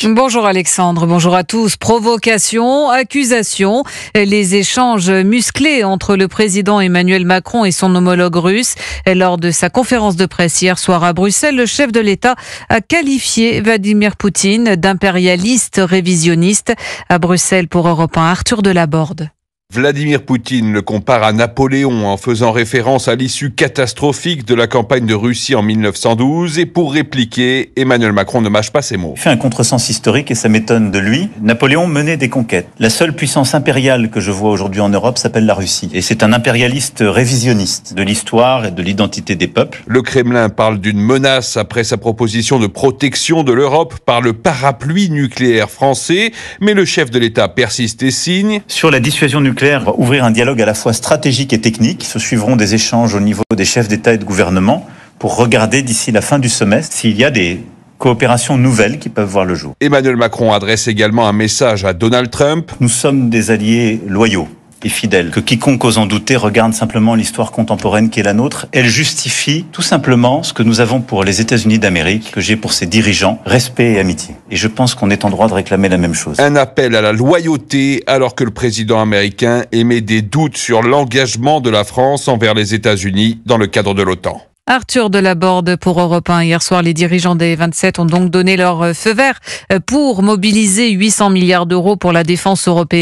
Bonjour Alexandre, bonjour à tous. Provocation, accusation, les échanges musclés entre le président Emmanuel Macron et son homologue russe. Lors de sa conférence de presse hier soir à Bruxelles, le chef de l'État a qualifié Vladimir Poutine d'impérialiste révisionniste. À Bruxelles pour Europe 1, Arthur Delaborde. Vladimir Poutine le compare à Napoléon en faisant référence à l'issue catastrophique de la campagne de Russie en 1912 et pour répliquer, Emmanuel Macron ne mâche pas ses mots. Il fait un contresens historique et ça m'étonne de lui. Napoléon menait des conquêtes. La seule puissance impériale que je vois aujourd'hui en Europe s'appelle la Russie. Et c'est un impérialiste révisionniste de l'histoire et de l'identité des peuples. Le Kremlin parle d'une menace après sa proposition de protection de l'Europe par le parapluie nucléaire français, mais le chef de l'État persiste et signe. Sur la dissuasion nucléaire, on va ouvrir un dialogue à la fois stratégique et technique. Se suivront des échanges au niveau des chefs d'État et de gouvernement pour regarder d'ici la fin du semestre s'il y a des coopérations nouvelles qui peuvent voir le jour. Emmanuel Macron adresse également un message à Donald Trump. Nous sommes des alliés loyaux et fidèles, que quiconque ose en douter regarde simplement l'histoire contemporaine qui est la nôtre. Elle justifie tout simplement ce que nous avons pour les États-Unis d'Amérique, que j'ai pour ses dirigeants, respect et amitié. Et je pense qu'on est en droit de réclamer la même chose. Un appel à la loyauté alors que le président américain émet des doutes sur l'engagement de la France envers les États-Unis dans le cadre de l'OTAN. Arthur Delaborde pour Europe 1. Hier soir, les dirigeants des 27 ont donc donné leur feu vert pour mobiliser 800 milliards d'euros pour la défense européenne.